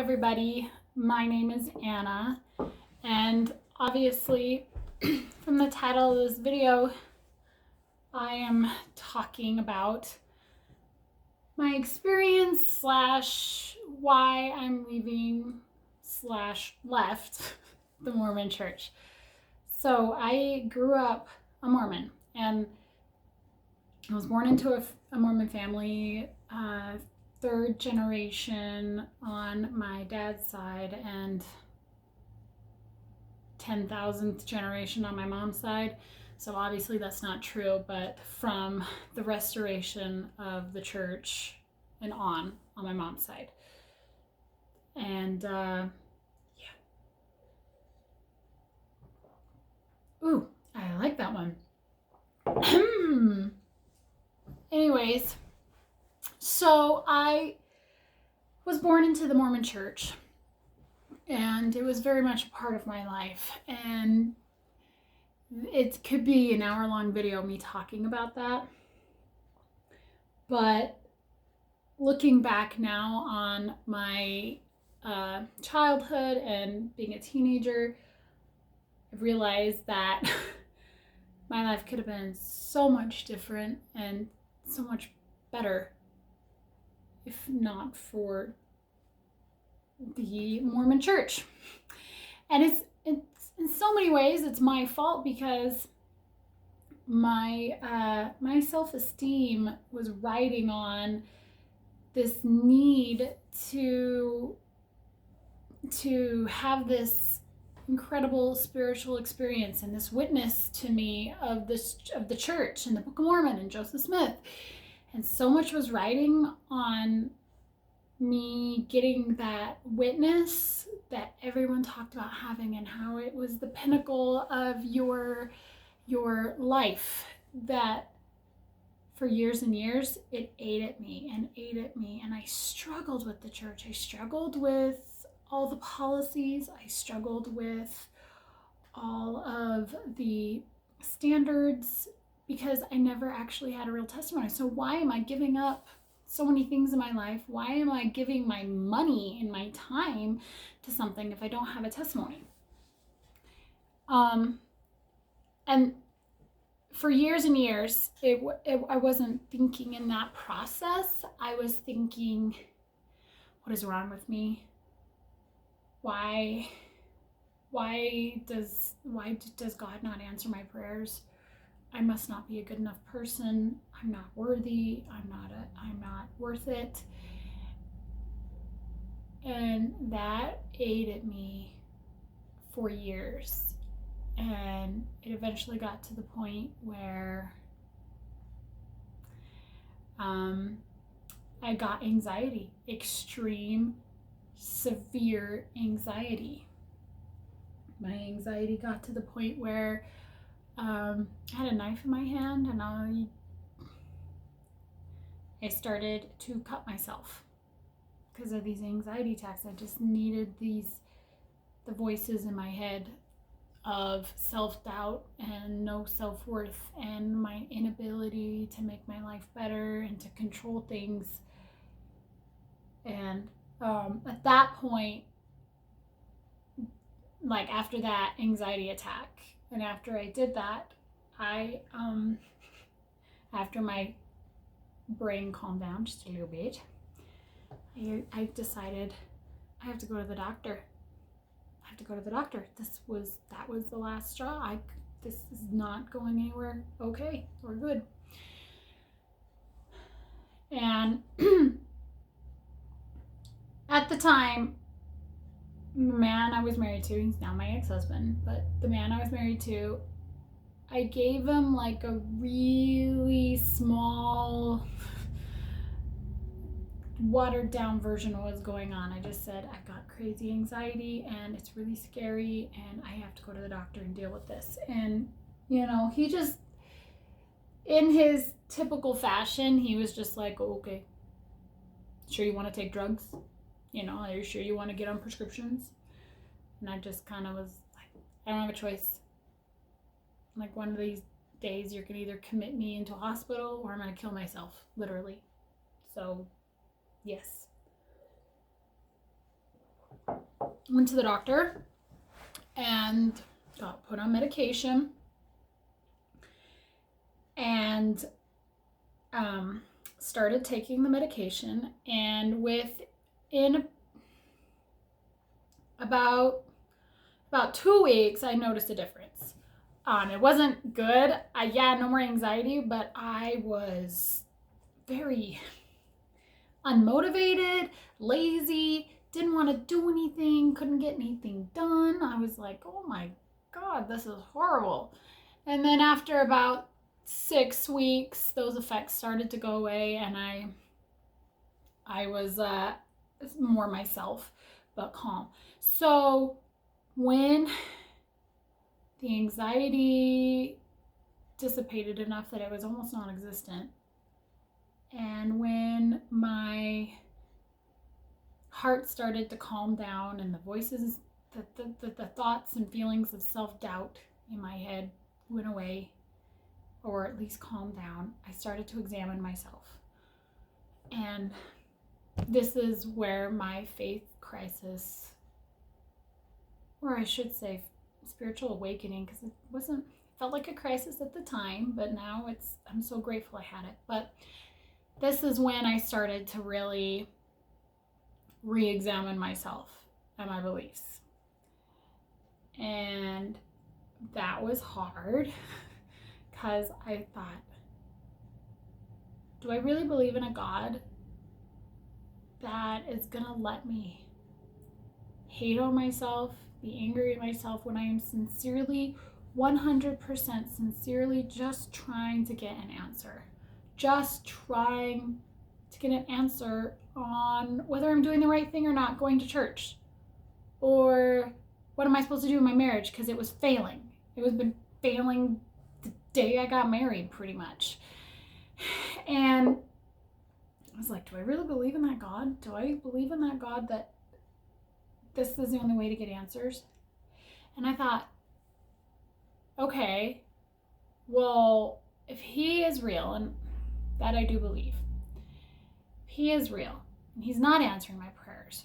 everybody. My name is Anna, and obviously, from the title of this video, I am talking about my experience slash why I'm leaving slash left the Mormon church. So I grew up a Mormon, and I was born into a Mormon family, third generation on my dad's side and 10,000th generation on my mom's side. So obviously that's not true, but from the restoration of the church and on my mom's side. And yeah. Ooh, I like that one. Anyways, so I was born into the Mormon church, and it was very much a part of my life. And it could be an hour-long video me talking about that. But looking back now on my childhood and being a teenager, I realized that my life could have been so much different and so much better if not for the Mormon church. And it's in so many ways it's my fault, because my self-esteem was riding on this need to have this incredible spiritual experience and this witness to me of the church and the Book of Mormon and Joseph Smith. And so much was riding on me getting that witness that everyone talked about having, and how it was the pinnacle of your life, that for years and years it ate at me, and I struggled with the church. I struggled with all the policies. I struggled with all of the standards, because I never actually had a real testimony. So why am I giving up so many things in my life? Why am I giving my money and my time to something if I don't have a testimony? And for years and years, I wasn't thinking in that process. I was thinking, what is wrong with me? Why does God not answer my prayers? I must not be a good enough person. I'm not worthy. I'm not worth it. And that ate at me for years. And it eventually got to the point where I got anxiety, extreme, severe anxiety. My anxiety got to the point where I had a knife in my hand, and I started to cut myself because of these anxiety attacks. I just needed the voices in my head of self-doubt and no self-worth, and my inability to make my life better and to control things. And at that point, like after that anxiety attack, and after I did that, I after my brain calmed down just a little bit, I decided I have to go to the doctor. That was the last straw. This is not going anywhere okay or good. And at the time, the man I was married to, he's now my ex-husband, but the man I was married to, I gave him like a really small, watered down version of what's going on. I just said, I've got crazy anxiety and it's really scary and I have to go to the doctor and deal with this. And he just, in his typical fashion, he was just like, oh, okay, sure you want to take drugs? Are you sure you want to get on prescriptions? And I just kind of was like, I don't have a choice. Like, one of these days you're gonna either commit me into a hospital or I'm gonna kill myself, literally. So yes. went to the doctor and got put on medication, and started taking the medication, and within about 2 weeks I noticed a difference. It wasn't good. No more anxiety, but I was very unmotivated, lazy, didn't want to do anything, couldn't get anything done. I was like, oh my God, this is horrible. And then after about 6 weeks, those effects started to go away, and I was more myself, but calm. So when the anxiety dissipated enough that it was almost non-existent, and when my heart started to calm down and the voices, the thoughts and feelings of self-doubt in my head went away, or at least calmed down, I started to examine myself. And this is where my faith crisis, or I should say spiritual awakening, because it felt like a crisis at the time, but now I'm so grateful I had it. But this is when I started to really re-examine myself and my beliefs. And that was hard because I thought, do I really believe in a God that is gonna let me hate on myself, be angry at myself when I am sincerely, 100% sincerely just trying to get an answer? Just trying to get an answer on whether I'm doing the right thing or not, going to church. Or what am I supposed to do in my marriage, because it was failing. It was been failing the day I got married, pretty much. And I was like, do I really believe in that God? Do I believe in that God that this is the only way to get answers? And I thought, okay, well, if he is real, and that I do believe, if he is real and he's not answering my prayers,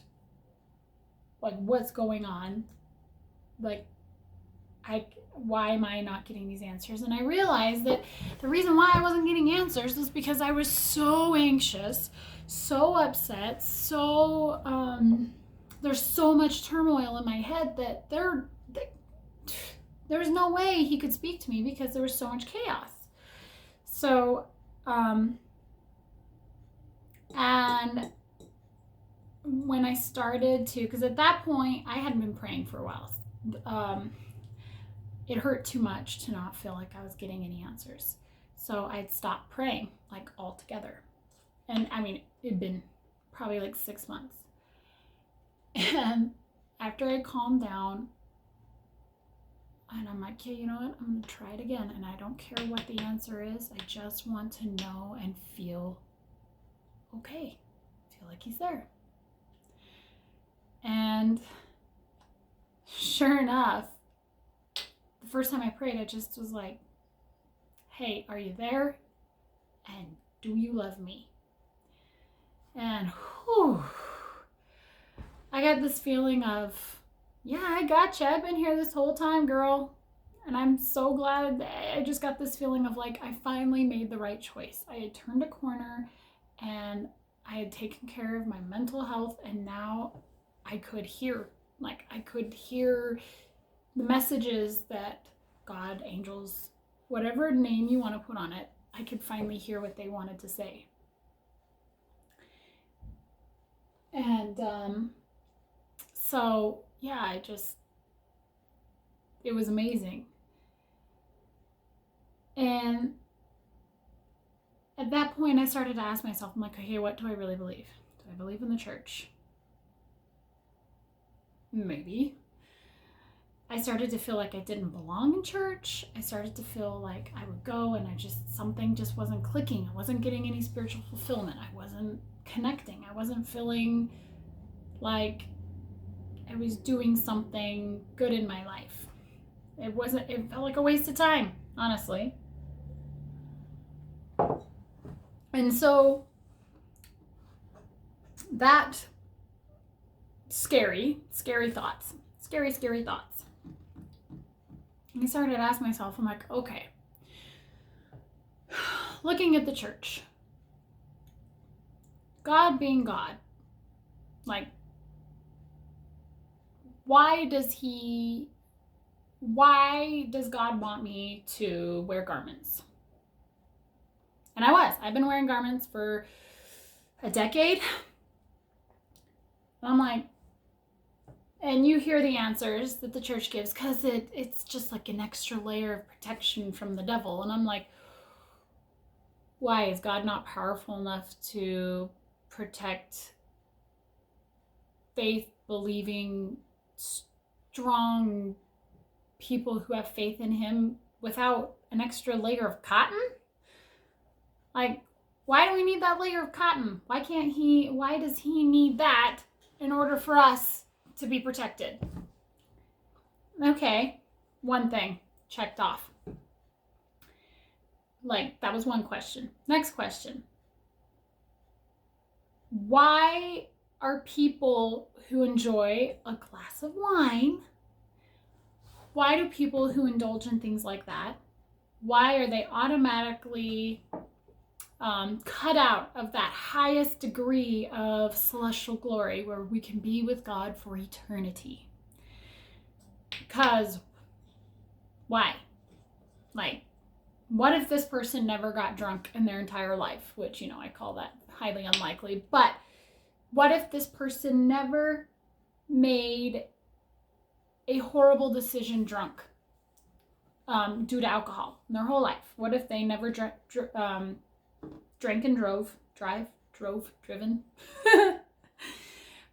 like, what's going on? Like, why am I not getting these answers? And I realized that the reason why I wasn't getting answers was because I was so anxious, so upset, there's so much turmoil in my head that there's no way he could speak to me because there was so much chaos. So, and when I started to, because at that point I hadn't been praying for a while. It hurt too much to not feel like I was getting any answers. So I'd stopped praying, like, altogether. And I mean, it'd been probably like 6 months. And after I calmed down, and I'm like, okay, you know what? I'm going to try it again. And I don't care what the answer is. I just want to know and feel okay. Feel like he's there. And sure enough, the first time I prayed, I just was like, hey, are you there? And do you love me? And I got this feeling of, yeah, I gotcha. I've been here this whole time, girl. And I'm so glad. I just got this feeling of, like, I finally made the right choice. I had turned a corner and I had taken care of my mental health, and now I could hear. Like, I could hear the messages that God, angels, whatever name you want to put on it, I could finally hear what they wanted to say. And so, yeah, it was amazing. And at that point, I started to ask myself, I'm like, okay, what do I really believe? Do I believe in the church? Maybe. I started to feel like I didn't belong in church. I started to feel like I would go and something just wasn't clicking. I wasn't getting any spiritual fulfillment. I wasn't connecting. I wasn't feeling like I was doing something good in my life. It felt like a waste of time, honestly. And so that scary thoughts. Scary thoughts. And I started to ask myself, I'm like, okay, looking at the church, God being God, like, why does God want me to wear garments? And I've been wearing garments for a decade. And I'm like, and you hear the answers that the church gives because it's just like an extra layer of protection from the devil. And I'm like, why is God not powerful enough to protect faith-believing, strong people who have faith in him without an extra layer of cotton? Like, why do we need that layer of cotton? Why does he need that in order for us to be protected? Okay, one thing checked off. Like, that was one question. Next question. Why are people who enjoy a glass of wine, why do people who indulge in things like that, why are they automatically cut out of that highest degree of celestial glory where we can be with God for eternity? Because why? Like, what if this person never got drunk in their entire life? Which, I call that highly unlikely. But what if this person never made a horrible decision drunk due to alcohol in their whole life? What if they never drank and driven?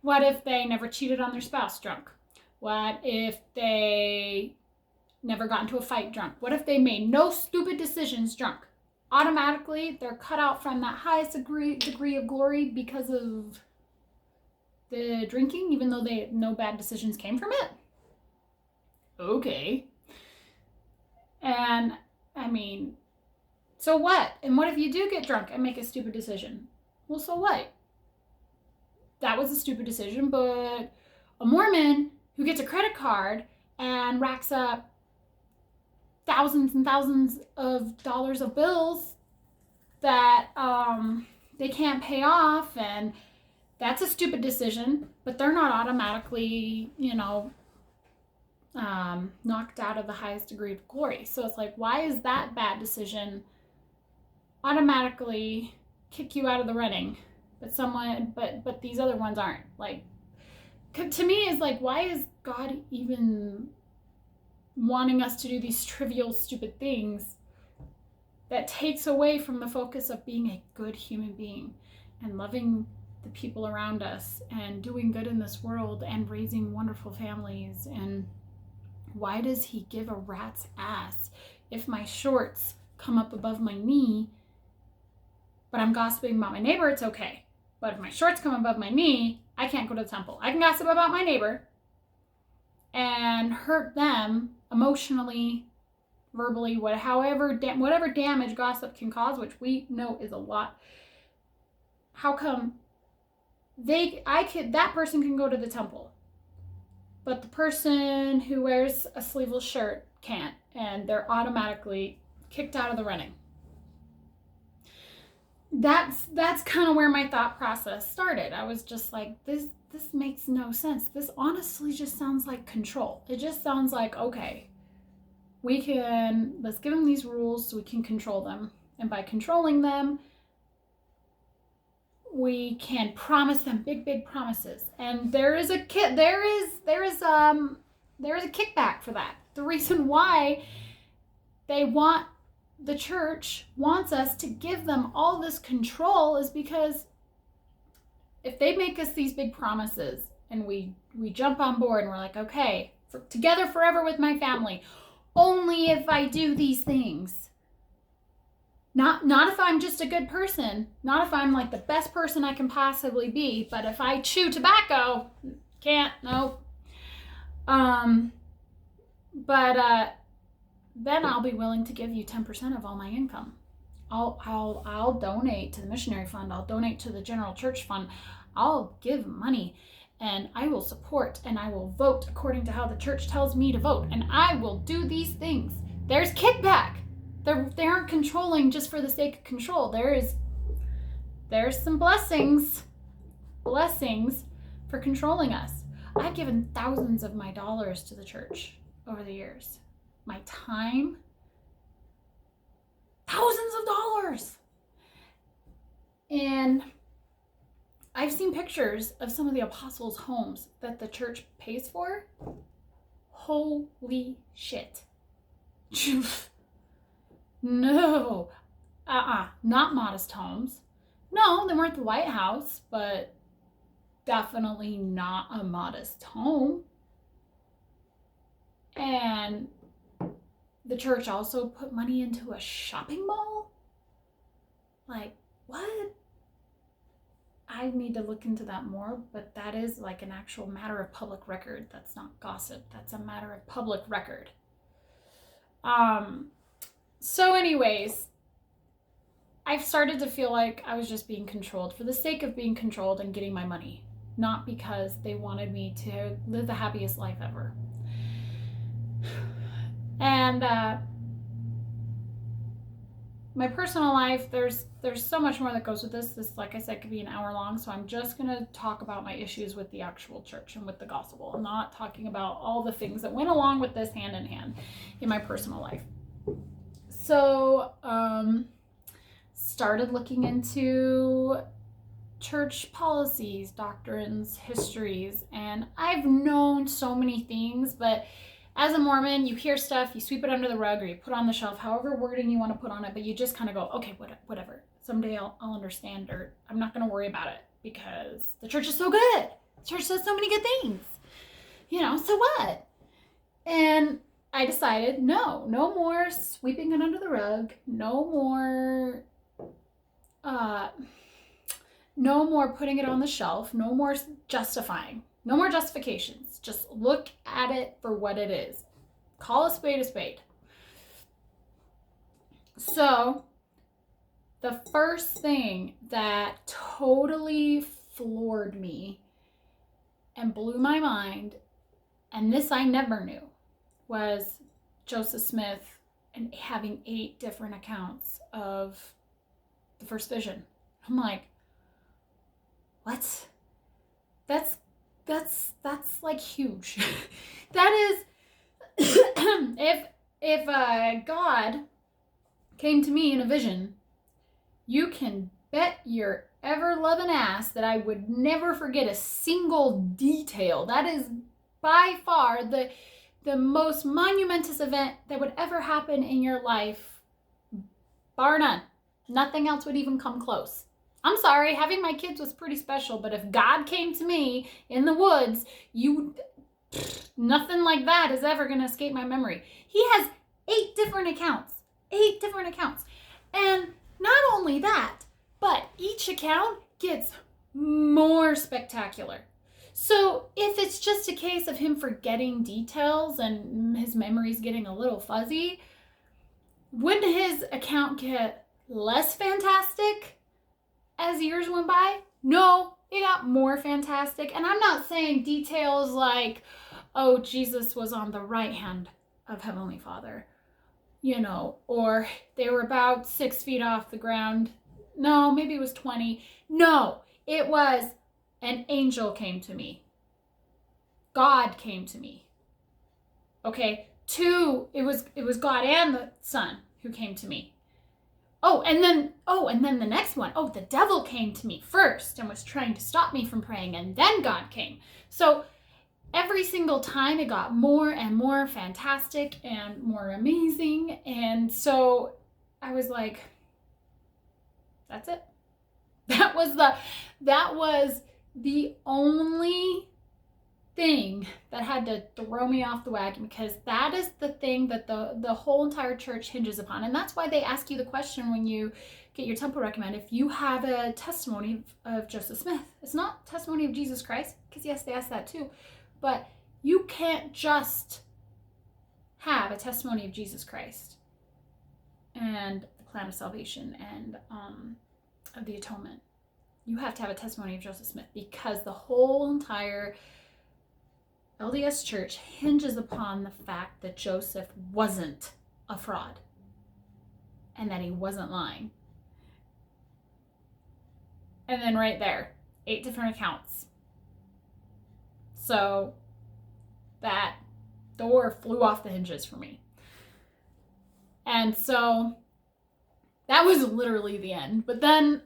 What if they never cheated on their spouse drunk? What if they never got into a fight drunk? What if they made no stupid decisions drunk? Automatically, they're cut out from that highest degree of glory because of the drinking, even though no bad decisions came from it? Okay. And, so what? And what if you do get drunk and make a stupid decision? Well, so what? That was a stupid decision, but a Mormon who gets a credit card and racks up thousands and thousands of dollars of bills that they can't pay off, and that's a stupid decision, but they're not automatically, knocked out of the highest degree of glory. So it's like, why is that bad decision automatically kick you out of the running, but these other ones aren't? Like, to me, is like, why is God even wanting us to do these trivial, stupid things that takes away from the focus of being a good human being and loving the people around us and doing good in this world and raising wonderful families? And why does he give a rat's ass if my shorts come up above my knee, but I'm gossiping about my neighbor? It's okay. But if my shorts come above my knee, I can't go to the temple. I can gossip about my neighbor and hurt them emotionally, verbally, whatever damage gossip can cause, which we know is a lot. How come that person can go to the temple, but the person who wears a sleeveless shirt can't, and they're automatically kicked out of the running? That's kind of where my thought process started. I was just like, this makes no sense. This honestly just sounds like control. It just sounds like, okay, let's give them these rules so we can control them. And by controlling them, we can promise them big promises. And there is a kickback for that. The reason why the church wants us to give them all this control is because if they make us these big promises and we jump on board and we're like, okay, together forever with my family, only if I do these things. Not if I'm just a good person, not if I'm like the best person I can possibly be, but if I chew tobacco, can't, nope. Then I'll be willing to give you 10% of all my income. I'll donate to the missionary fund. I'll donate to the general church fund. I'll give money. and I will support, and I will vote according to how the church tells me to vote, and I will do these things. There's kickback. They aren't controlling just for the sake of control. There's some blessings for controlling us. I've given thousands of my dollars to the church over the years. My time, thousands of dollars. And I've seen pictures of some of the apostles' homes that the church pays for. Holy shit. No. Not modest homes. No, they weren't the White House, but definitely not a modest home. And the church also put money into a shopping mall? Like, what? I need to look into that more, but that is like an actual matter of public record. That's not gossip. That's a matter of public record. So anyways, I've started to feel like I was just being controlled for the sake of being controlled and getting my money, not because they wanted me to live the happiest life ever. And my personal life, there's so much more that goes with this. This, like I said, could be an hour long, so I'm just going to talk about my issues with the actual church and with the gospel. I'm not talking about all the things that went along with this hand in hand in my personal life. So, started looking into church policies, doctrines, histories, and I've known so many things, but as a Mormon, you hear stuff, you sweep it under the rug, or you put on the shelf, however wording you want to put on it, but you just kind of go, okay, whatever. Someday I'll understand, or I'm not going to worry about it because the church is so good. The church does so many good things. So what? And I decided, no more sweeping it under the rug, no more putting it on the shelf, no more justifying. No more justifications. Just look at it for what it is. Call a spade a spade. So, the first thing that totally floored me and blew my mind, and this I never knew, was Joseph Smith and having 8 different accounts of the first vision. I'm like, what? That's like huge. That is, if God came to me in a vision, you can bet your ever-loving ass that I would never forget a single detail. That is by far the most monumentous event that would ever happen in your life, bar none. Nothing else would even come close. I'm sorry, having my kids was pretty special, but if God came to me in the woods, nothing like that is ever going to escape my memory. He has 8 different accounts. 8 different accounts. And not only that, but each account gets more spectacular. So if it's just a case of him forgetting details and his memory's getting a little fuzzy, wouldn't his account get less fantastic as years went by? No, it got more fantastic. And I'm not saying details like, oh, Jesus was on the right hand of Heavenly Father, or they were about 6 feet off the ground. No, maybe it was 20. No, it was an angel came to me. God came to me. Okay, 2, it was God and the Son who came to me. And then the next one, the devil came to me first and was trying to stop me from praying, and then God came. So every single time it got more and more fantastic and more amazing. And so I was like, that's it. That was the only thing that had to throw me off the wagon, because that is the thing that the whole entire church hinges upon. And that's why they ask you the question when you get your temple recommend, if you have a testimony of Joseph Smith. It's not testimony of Jesus Christ, because yes, they ask that too, but you can't just have a testimony of Jesus Christ and the plan of salvation and of the atonement. You have to have a testimony of Joseph Smith, because the whole entire LDS Church hinges upon the fact that Joseph wasn't a fraud and that he wasn't lying. And then right there, 8 different accounts. So that door flew off the hinges for me. And so that was literally the end. But then,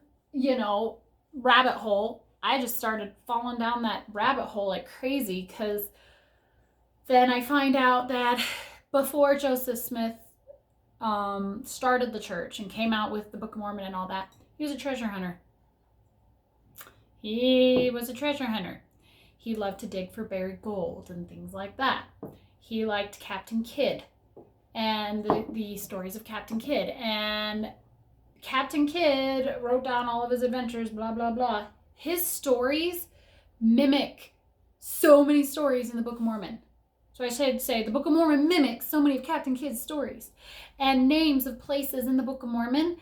rabbit hole, I just started falling down that rabbit hole like crazy, because then I find out that before Joseph Smith started the church and came out with the Book of Mormon and all that, he was a treasure hunter. He was a treasure hunter. He loved to dig for buried gold and things like that. He liked Captain Kidd and the stories of Captain Kidd. And Captain Kidd wrote down all of his adventures, blah, blah, blah. His stories mimic so many stories in the Book of Mormon. So I should say the Book of Mormon mimics so many of Captain Kidd's stories. And names of places in the Book of Mormon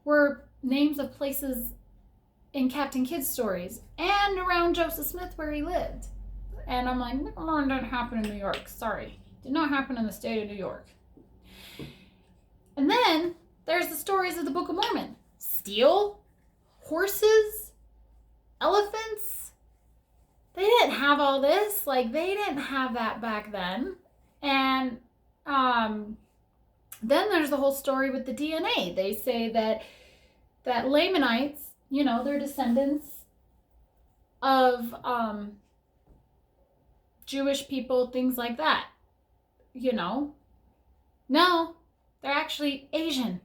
were names of places in Captain Kidd's stories and around Joseph Smith where he lived. And I'm like, Book of Mormon didn't happen in New York. Sorry. Did not happen in the state of New York. And then there's the stories of the Book of Mormon. Steel, horses, elephants. They didn't have all this. Like, they didn't have that back then. And then there's the whole story with the DNA. They say that Lamanites, they're descendants of Jewish people, things like that. No, they're actually Asian.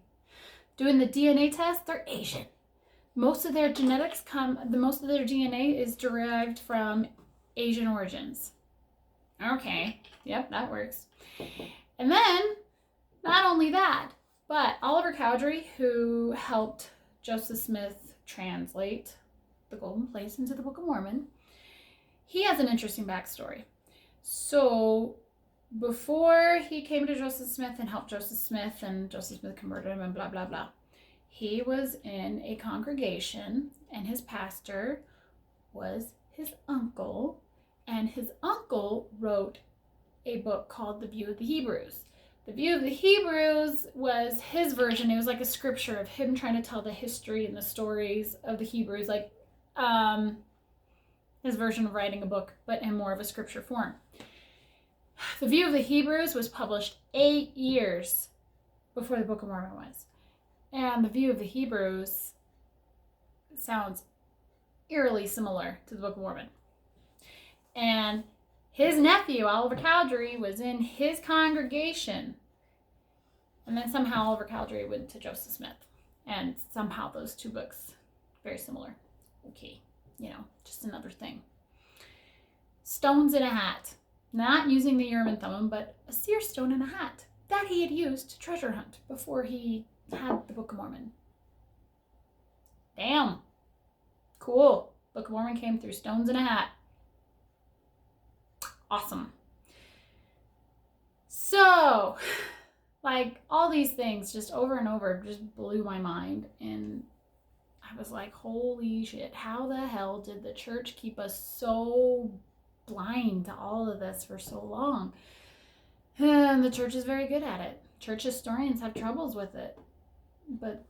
Doing the DNA test, they're Asian. Most of their DNA is derived from Asian origins. Okay, yep, that works. And then, not only that, but Oliver Cowdery, who helped Joseph Smith translate the Golden Place into the Book of Mormon, he has an interesting backstory. So, before he came to Joseph Smith and helped Joseph Smith, and Joseph Smith converted him and blah, blah, blah, he was in a congregation, and his pastor was his uncle, and his uncle wrote a book called The View of the Hebrews. The View of the Hebrews was his version. It was like a scripture of him trying to tell the history and the stories of the Hebrews, like his version of writing a book, but in more of a scripture form. The View of the Hebrews was published 8 years before the Book of Mormon was. And the View of the Hebrews sounds eerily similar to the Book of Mormon. And his nephew, Oliver Cowdery, was in his congregation. And then somehow Oliver Cowdery went to Joseph Smith. And somehow those two books, very similar. Okay, just another thing. Stones in a hat. Not using the Urim and Thummim, but a seer stone in a hat that he had used to treasure hunt before he had the Book of Mormon. Damn. Cool. Book of Mormon came through stones in a hat. Awesome. So, all these things just over and over just blew my mind. And I was like, holy shit, how the hell did the church keep us so blind to all of this for so long? And the church is very good at it. Church historians have troubles with it. But,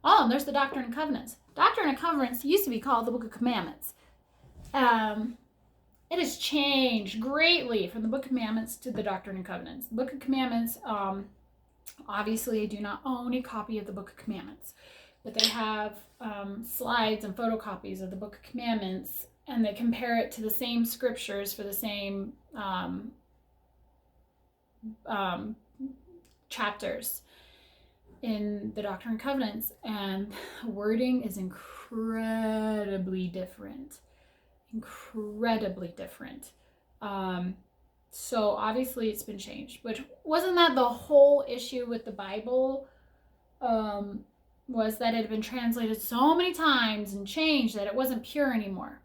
Oh, and there's the Doctrine and Covenants. Doctrine and Covenants used to be called the Book of Commandments. It has changed greatly from the Book of Commandments to the Doctrine and Covenants. The Book of Commandments, obviously I do not own a copy of the Book of Commandments, but they have slides and photocopies of the Book of Commandments, and they compare it to the same scriptures for the same chapters in the Doctrine and Covenants, and wording is incredibly different. So obviously it's been changed, but wasn't that the whole issue with the Bible? Was that it had been translated so many times and changed that it wasn't pure anymore.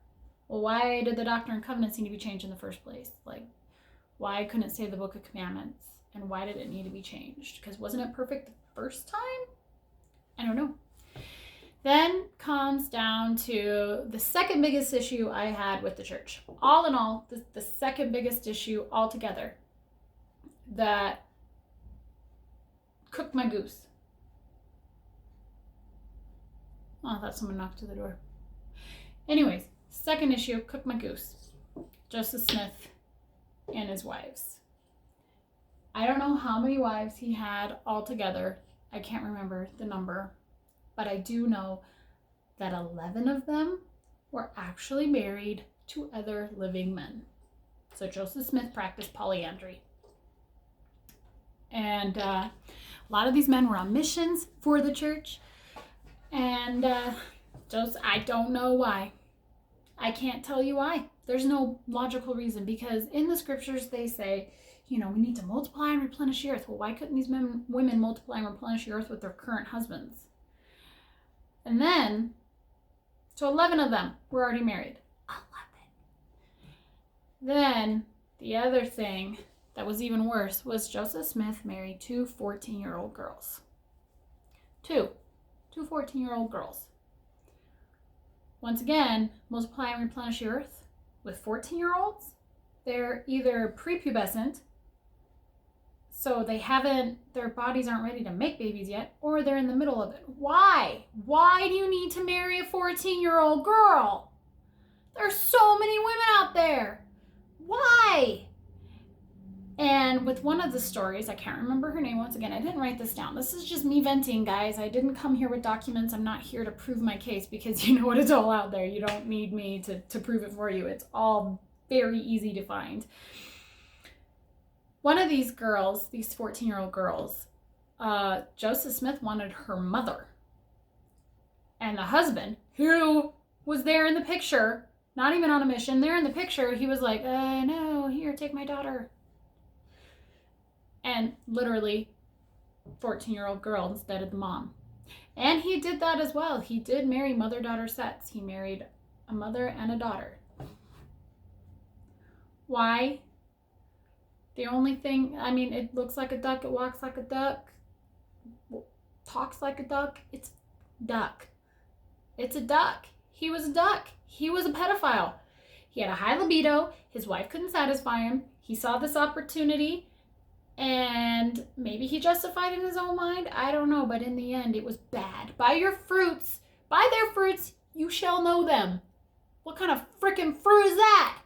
Well, why did the Doctrine and Covenants need to be changed in the first place? Why couldn't it say the Book of Commandments? And why did it need to be changed? Because wasn't it perfect the first time? I don't know. Then comes down to the second biggest issue I had with the church. All in all, the second biggest issue altogether that cooked my goose. Oh, I thought someone knocked to the door. Anyways, second issue, cooked my goose. Joseph Smith and his wives. I don't know how many wives he had altogether. I can't remember the number. But I do know that 11 of them were actually married to other living men. So Joseph Smith practiced polyandry. And a lot of these men were on missions for the church. And I don't know why. I can't tell you why. There's no logical reason, because in the scriptures they say, we need to multiply and replenish the earth. Well, why couldn't these women multiply and replenish the earth with their current husbands? And then, so 11 of them were already married. 11. Then, the other thing that was even worse was Joseph Smith married two 14-year-old girls. Two 14-year-old girls. Once again, multiply and replenish the earth with 14-year-olds. They're either prepubescent, so their bodies aren't ready to make babies yet, or they're in the middle of it. Why? Why do you need to marry a 14-year-old girl? There's so many women out there. Why? And with one of the stories, I can't remember her name once again, I didn't write this down. This is just me venting, guys. I didn't come here with documents. I'm not here to prove my case, because you know what, it's all out there. You don't need me to prove it for you. It's all very easy to find. One of these girls, these 14-year-old girls, Joseph Smith wanted her mother. And the husband, who was there in the picture, not even on a mission, there in the picture, he was like, no, here, take my daughter. And literally 14-year-old girl instead of the mom. And he did that as well. He did marry mother-daughter sets. He married a mother and a daughter. Why? The only thing, it looks like a duck, it walks like a duck, talks like a duck. It's duck. It's a duck. He was a duck. He was a pedophile. He had a high libido. His wife couldn't satisfy him. He saw this opportunity, and maybe he justified it in his own mind. I don't know, but in the end, it was bad. By their fruits, you shall know them. What kind of freaking fruit is that?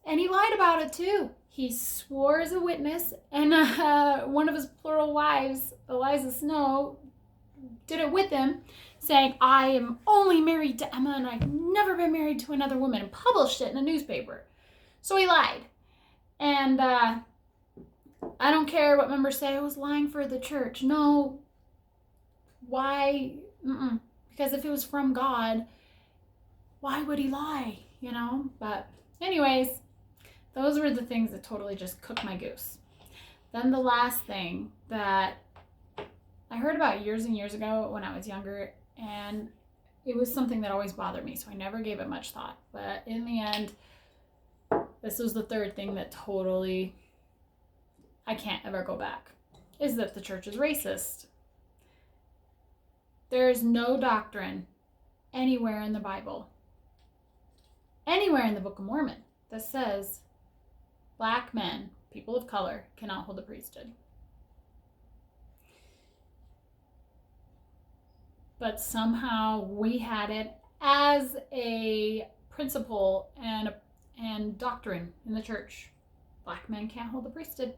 And he lied about it too. He swore as a witness, and one of his plural wives, Eliza Snow, did it with him, saying, I am only married to Emma and I've never been married to another woman, and published it in a newspaper. So he lied. And I don't care what members say, I was lying for the church. No. Why? Because if it was from God, why would he lie? But anyways, those were the things that totally just cooked my goose. Then the last thing that I heard about years and years ago when I was younger, and it was something that always bothered me, so I never gave it much thought. But in the end, this was the third thing that totally, I can't ever go back, is that the church is racist. There's no doctrine anywhere in the Bible, anywhere in the Book of Mormon, that says Black men, people of color, cannot hold the priesthood. But somehow we had it as a principle and doctrine in the church. Black men can't hold the priesthood.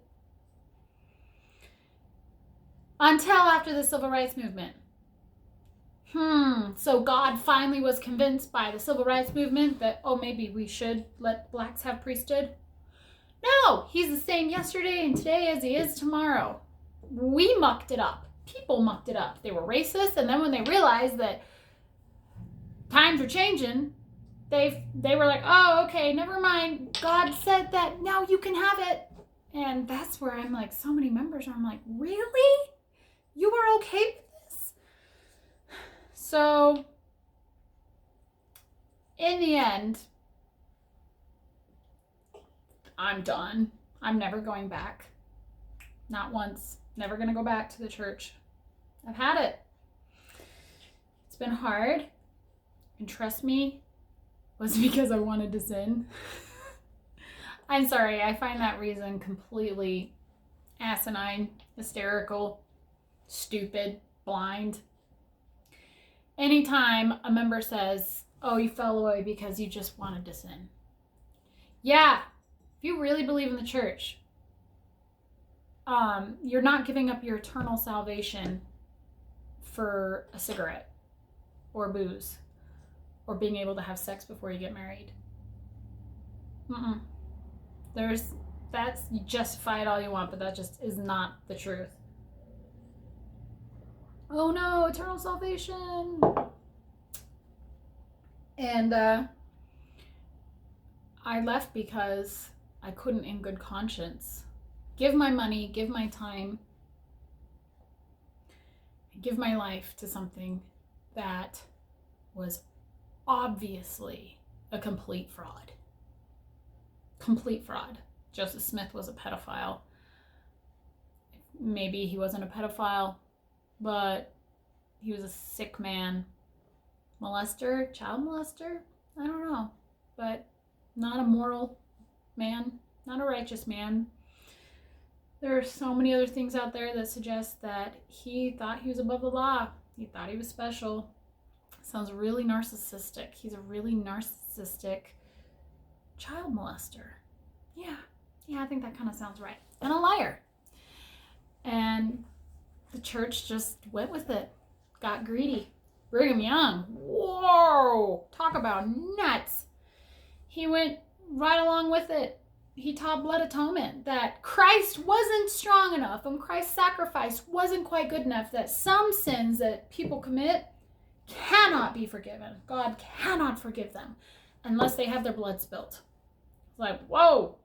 Until after the Civil Rights Movement. So God finally was convinced by the Civil Rights Movement that, maybe we should let blacks have priesthood. No, he's the same yesterday and today as he is tomorrow. We mucked it up. People mucked it up. They were racist, and then when they realized that times were changing, they were like, oh, okay, never mind. God said that now you can have it. And that's where I'm like, so many members are, I'm like, really? You were okay with this? So, in the end, I'm done. I'm never going back. Not once. Never going to go back to the church. I've had it. been hard. And trust me, it was because I wanted to sin. I'm sorry, I find that reason completely asinine, hysterical, stupid, blind. Anytime a member says, oh, you fell away because you just wanted to sin. Yeah, if you really believe in the church, you're not giving up your eternal salvation for a cigarette or booze or being able to have sex before you get married. That's, you justify it all you want, but that just is not the truth. Oh no, eternal salvation. And I left because I couldn't in good conscience give my money, give my time, give my life to something that was obviously a complete fraud. Complete fraud. Joseph Smith was a pedophile. Maybe he wasn't a pedophile, but he was a sick man. Molester, child molester? I don't know. But not a moral man, not a righteous man. There are so many other things out there that suggest that he thought he was above the law. He thought he was special. Sounds really narcissistic. He's a really narcissistic child molester. Yeah, I think that kind of sounds right. And a liar. And the church just went with it. Got greedy. Brigham Young, whoa, talk about nuts. He went right along with it. He taught blood atonement, that Christ wasn't strong enough and Christ's sacrifice wasn't quite good enough, that some sins that people commit cannot be forgiven. God cannot forgive them unless they have their blood spilt. It's like, whoa,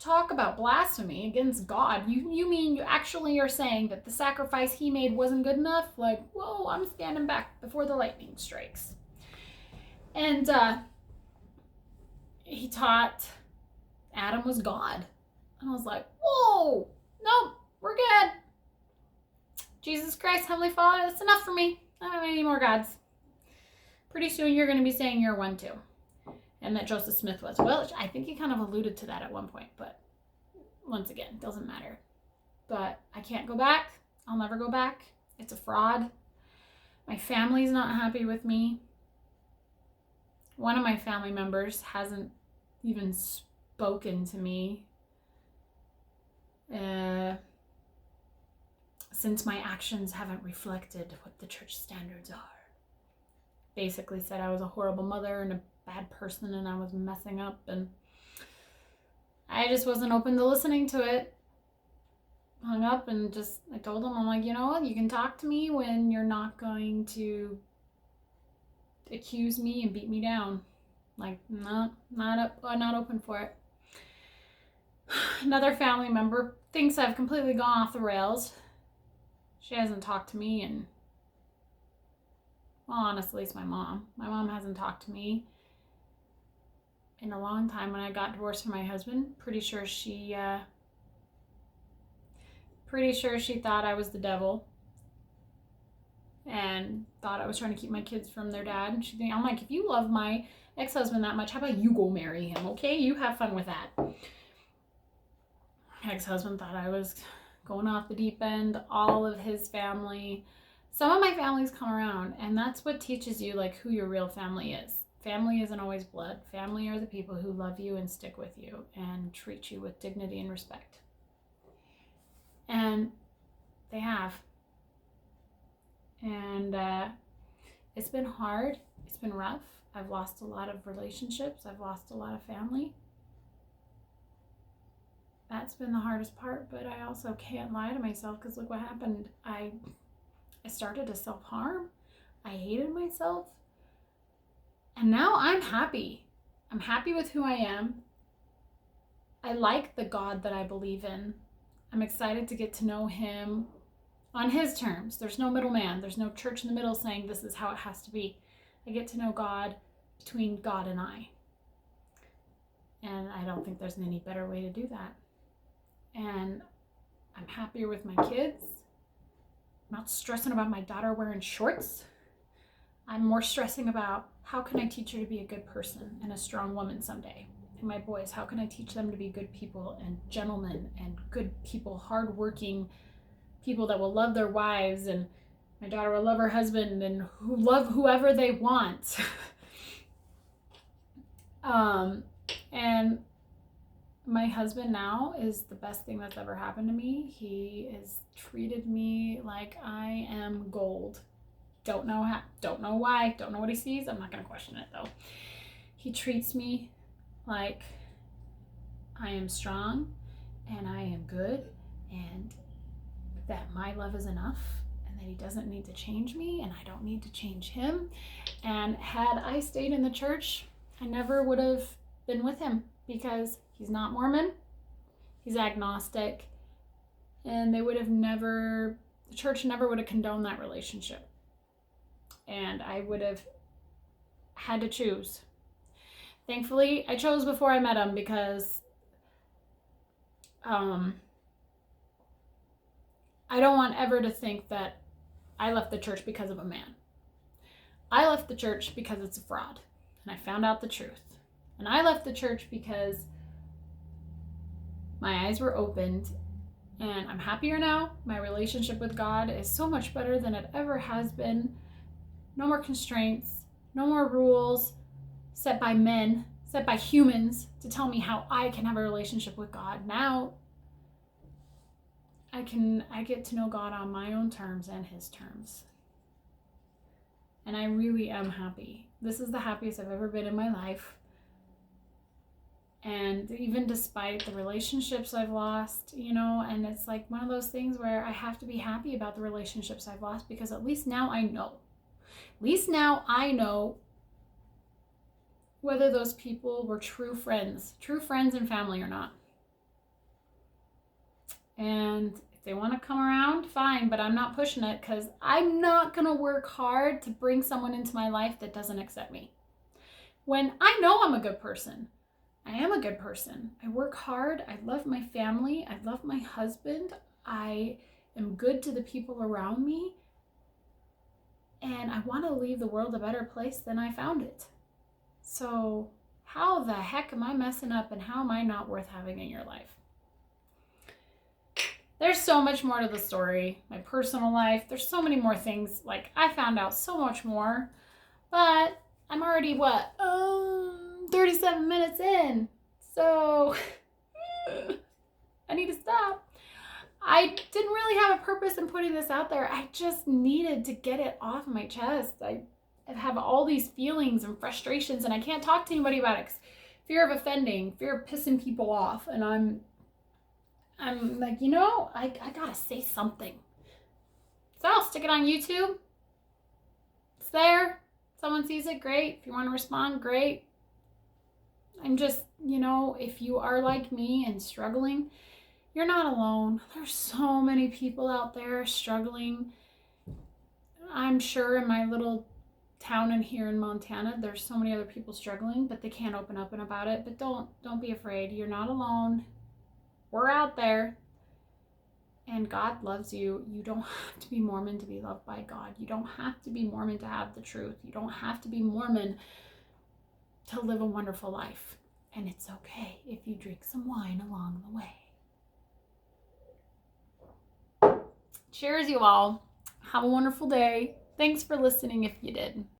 talk about blasphemy against God. You mean you actually are saying that the sacrifice he made wasn't good enough? Like, whoa, I'm standing back before the lightning strikes. And he taught Adam was God. And I was like, whoa, nope, we're good. Jesus Christ, Heavenly Father, that's enough for me. I don't have any more gods. Pretty soon you're going to be saying you're one too. And that Joseph Smith was. Well, I think he kind of alluded to that at one point, but once again, doesn't matter. But I can't go back. I'll never go back. It's a fraud. My family's not happy with me. One of my family members hasn't even spoken to me since my actions haven't reflected what the church standards are. Basically said I was a horrible mother and a bad person and I was messing up, and I just wasn't open to listening to it. Hung up and I told him, I'm like, you know what, you can talk to me when you're not going to accuse me and beat me down. Like, no, not open for it. Another family member thinks I've completely gone off the rails. She hasn't talked to me and, well, honestly, it's my mom. My mom hasn't talked to me in a long time. When I got divorced from my husband, pretty sure she thought I was the devil and thought I was trying to keep my kids from their dad. And I'm like, if you love my ex-husband that much, how about you go marry him, okay? You have fun with that. Ex-husband thought I was going off the deep end. All of his family, some of my families come around, and that's what teaches you like who your real family is. Family isn't always blood. Family are the people who love you and stick with you and treat you with dignity and respect. And they have. And it's been hard. It's been rough. I've lost a lot of relationships. I've lost a lot of family. That's been the hardest part, but I also can't lie to myself because look what happened. I started to self-harm. I hated myself. And now I'm happy. I'm happy with who I am. I like the God that I believe in. I'm excited to get to know him on his terms. There's no middleman. There's no church in the middle saying this is how it has to be. I get to know God between God and I. And I don't think there's any better way to do that. And I'm happier with my kids. I'm not stressing about my daughter wearing shorts. I'm more stressing about how can I teach her to be a good person and a strong woman someday. And my boys, how can I teach them to be good people and gentlemen and good people, hardworking people that will love their wives, and my daughter will love her husband and who love whoever they want. And my husband now is the best thing that's ever happened to me. He has treated me like I am gold. Don't know how, don't know why, don't know what he sees. I'm not going to question it though. He treats me like I am strong and I am good and that my love is enough and that he doesn't need to change me and I don't need to change him. And had I stayed in the church, I never would have been with him because he's not Mormon, he's agnostic, and they would have never, the church never would have condoned that relationship. And I would have had to choose. Thankfully, I chose before I met him because I don't want ever to think that I left the church because of a man. I left the church because it's a fraud, and I found out the truth. And I left the church because my eyes were opened, and I'm happier now. My relationship with God is so much better than it ever has been. No more constraints, no more rules set by men, set by humans to tell me how I can have a relationship with God. Now I get to know God on my own terms and his terms. And I really am happy. This is the happiest I've ever been in my life. And even despite the relationships I've lost, and it's like one of those things where I have to be happy about the relationships I've lost because at least now I know. At least now I know whether those people were true friends and family or not. And if they want to come around, fine, but I'm not pushing it because I'm not going to work hard to bring someone into my life that doesn't accept me. When I know I'm a good person. I am a good person. I work hard. I love my family. I love my husband. I am good to the people around me. And I want to leave the world a better place than I found it. So how the heck am I messing up and how am I not worth having in your life? There's so much more to the story. My personal life. There's so many more things. Like I found out so much more. But I'm already 37 minutes in, so I need to stop. I didn't really have a purpose in putting this out there. I just needed to get it off my chest. I have all these feelings and frustrations, and I can't talk to anybody about it. Fear of offending, fear of pissing people off, and I'm like, I gotta say something. So I'll stick it on YouTube. It's there. Someone sees it, great. If you want to respond, great. I'm just, if you are like me and struggling, you're not alone. There's so many people out there struggling. I'm sure in my little town in here in Montana, there's so many other people struggling, but they can't open up and about it. But don't be afraid. You're not alone. We're out there. And God loves you. You don't have to be Mormon to be loved by God. You don't have to be Mormon to have the truth. You don't have to be Mormon to live a wonderful life. And it's okay if you drink some wine along the way. Cheers, you all. Have a wonderful day. Thanks for listening if you did.